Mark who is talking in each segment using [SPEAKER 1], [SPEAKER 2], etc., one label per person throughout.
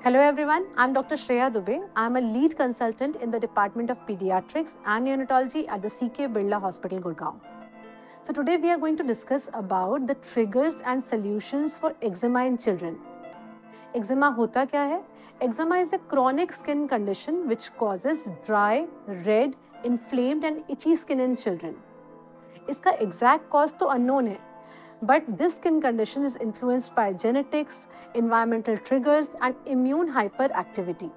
[SPEAKER 1] Hello everyone, I'm Dr. Shreya Dubey. I'm a lead consultant in the Department of Pediatrics and Neonatology at the CK Birla Hospital, Gurgaon. So today we are going to discuss about the triggers and solutions for eczema in children. Eczema होता क्या है? Eczema is a chronic skin condition which causes dry, red, inflamed and itchy skin in children. इसका exact cause तो unknown है. But this skin condition is influenced by genetics, environmental triggers and immune hyperactivity.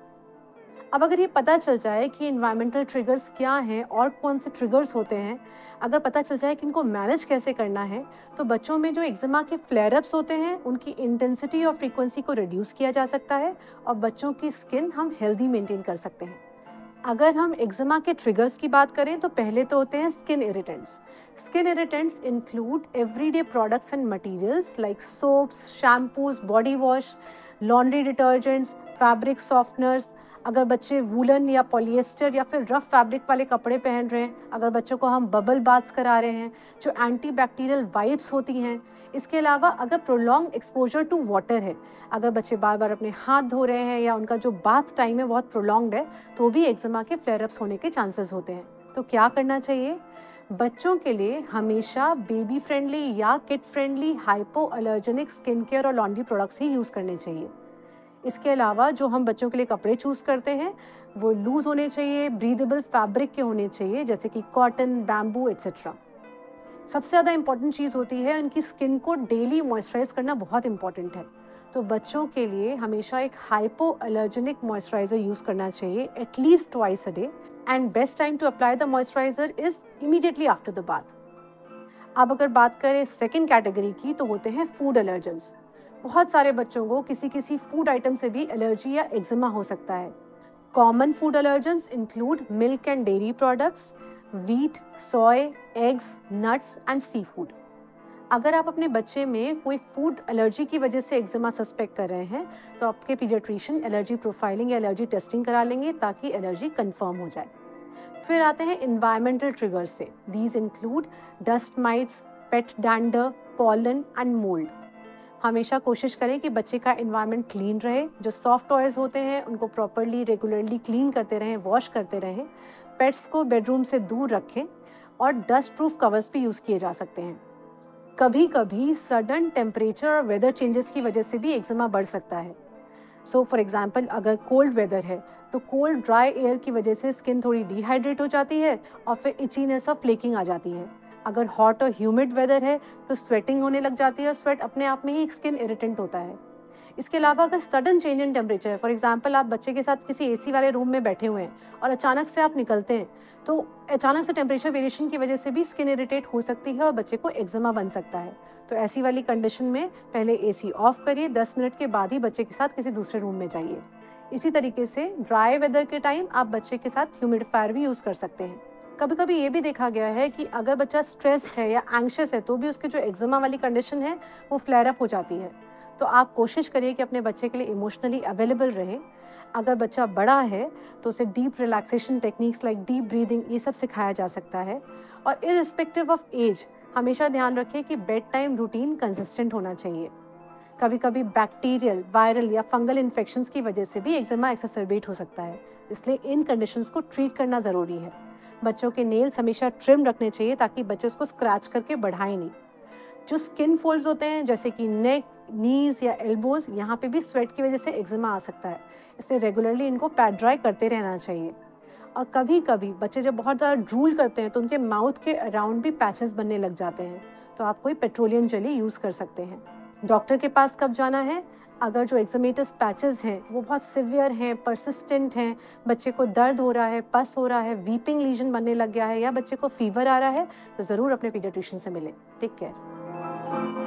[SPEAKER 1] अब अगर ये पता चल जाए कि environmental triggers क्या हैं और कौन से triggers होते हैं, अगर पता चल जाए कि इनको मैनेज कैसे करना है, तो बच्चों में जो एक्जिमा के फ्लेयर-अप्स होते हैं, उनकी इंटेंसिटी और फ्रीक्वेंसी को रिड्यूस किया जा सकता है और बच्चों की स्किन हम हेल्दी मेंटेन कर सकते हैं। अगर हम एक्जिमा के ट्रिगर्स की बात करें तो पहले तो होते हैं skin irritants. Skin irritants include everyday products and materials like soaps, shampoos, body wash, laundry detergents, fabric softeners. अगर बच्चे वूलन या पॉलिएस्टर या फिर रफ फैब्रिक वाले कपड़े पहन रहे हैं, अगर बच्चों को हम बबल बाथ्स करा रहे हैं जो एंटी बैक्टीरियल वाइप्स होती हैं। इसके अलावा अगर प्रोलॉन्ग एक्सपोजर टू वाटर है, अगर बच्चे बार बार अपने हाथ धो रहे हैं या उनका जो बाथ टाइम है बहुत प्रोलॉन्ग्ड है, तो भी एक्जिमा के फ्लेयर-अप्स होने के चांसेस होते हैं। तो क्या करना चाहिए? बच्चों के लिए हमेशा बेबी फ्रेंडली या kid friendly hypo allergenic skin care और लॉन्ड्री प्रोडक्ट्स ही यूज़ करने चाहिए। इसके अलावा जो हम बच्चों के लिए कपड़े चूज़ करते हैं वो लूज़ होने चाहिए, ब्रीदेबल फैब्रिक के होने चाहिए जैसे कि कॉटन, बैम्बू एट्सेट्रा। सबसे ज़्यादा इम्पॉर्टेंट चीज़ होती है उनकी स्किन को डेली मॉइस्चराइज करना बहुत इम्पॉर्टेंट है। तो बच्चों के लिए हमेशा एक हाइपो एलर्जेनिक मॉइस्चराइज़र यूज़ करना चाहिए at least twice a day and best time to apply the moisturiser is immediately after the bath. अब अगर बात करें सेकेंड कैटेगरी की तो होते हैं फूड एलर्जेंस। बहुत सारे बच्चों को किसी फूड आइटम से भी एलर्जी या एक्जिमा हो सकता है। Common food allergens include milk and dairy products, wheat, soy, eggs, nuts and seafood. अगर आप अपने बच्चे में कोई फूड एलर्जी की वजह से एक्जिमा सस्पेक्ट कर रहे हैं तो आपके पीडियाट्रिशियन एलर्जी प्रोफाइलिंग या एलर्जी टेस्टिंग करा लेंगे ताकि एलर्जी कंफर्म हो जाए। फिर आते हैं इन्वायरमेंटल ट्रिगर्स से। These include dust mites, pet dander, pollen and mould. हमेशा कोशिश करें कि बच्चे का एनवायरनमेंट क्लीन रहे। जो सॉफ्ट टॉयज़ होते हैं उनको प्रॉपरली रेगुलरली क्लीन करते रहें, वॉश करते रहें। पेट्स को बेडरूम से दूर रखें और डस्ट प्रूफ कवर्स भी यूज़ किए जा सकते हैं। कभी कभी सडन टेम्परेचर और वेदर चेंजेस की वजह से भी एक्जिमा बढ़ सकता है। सो फॉर एग्जांपल अगर कोल्ड वेदर है तो कोल्ड ड्राई एयर की वजह से स्किन थोड़ी डिहाइड्रेट हो जाती है और फिर इचीनेस और फ्लेकिंग आ जाती है। अगर हॉट और ह्यूमिड वेदर है तो स्वेटिंग होने लग जाती है और स्वेट अपने आप में ही एक स्किन इरिटेंट होता है। इसके अलावा अगर सडन चेंज इन टेम्परेचर है, फॉर एग्जांपल आप बच्चे के साथ किसी एसी वाले रूम में बैठे हुए हैं और अचानक से आप निकलते हैं, तो अचानक से टेम्परेचर वेरिएशन की वजह से भी स्किन इरिटेट हो सकती है और बच्चे को एक्जिमा बन सकता है। तो ऐसी वाली कंडीशन में पहले एसी ऑफ करिए, 10 मिनट के बाद ही बच्चे के साथ किसी दूसरे रूम में जाइए। इसी तरीके से ड्राई वेदर के टाइम आप बच्चे के साथ ह्यूमिडिफायर भी यूज़ कर सकते हैं। कभी कभी ये भी देखा गया है कि अगर बच्चा स्ट्रेस्ड है या एंग्शियस है तो भी उसकी जो एक्जिमा वाली कंडीशन है वो फ्लेयर अप हो जाती है। तो आप कोशिश करिए कि अपने बच्चे के लिए इमोशनली अवेलेबल रहें। अगर बच्चा बड़ा है तो उसे deep relaxation techniques like deep breathing ये सब सिखाया जा सकता है। और इररिस्पेक्टिव ऑफ एज हमेशा ध्यान रखें कि बेड टाइम रूटीन कंसिस्टेंट होना चाहिए। कभी कभी बैक्टीरियल, वायरल या फंगल इन्फेक्शंस की वजह से भी एक्जिमा एक्सरसेबेट हो सकता है, इसलिए इन कंडीशंस को ट्रीट करना ज़रूरी है। बच्चों के नेल्स हमेशा ट्रिम रखने चाहिए ताकि बच्चे उसको स्क्रैच करके बढ़ाएं नहीं। जो स्किन फोल्ड्स होते हैं जैसे कि नेक, नीज या एल्बोज, यहाँ पे भी स्वेट की वजह से एक्जिमा आ सकता है, इसलिए रेगुलरली इनको पैड ड्राई करते रहना चाहिए। और कभी कभी बच्चे जब बहुत ज़्यादा ड्रूल करते हैं तो उनके माउथ के अराउंड भी पैचेस बनने लग जाते हैं, तो आप कोई पेट्रोलियम जेली यूज़ कर सकते हैं। डॉक्टर के पास कब जाना है? अगर जो एक्जिमेटस पैचेस हैं वो बहुत सिवियर हैं, परसिस्टेंट हैं, बच्चे को दर्द हो रहा है, पस हो रहा है, वीपिंग लीजन बनने लग गया है या बच्चे को फीवर आ रहा है, तो ज़रूर अपने पीडियाट्रिशियन से मिलें। Take care.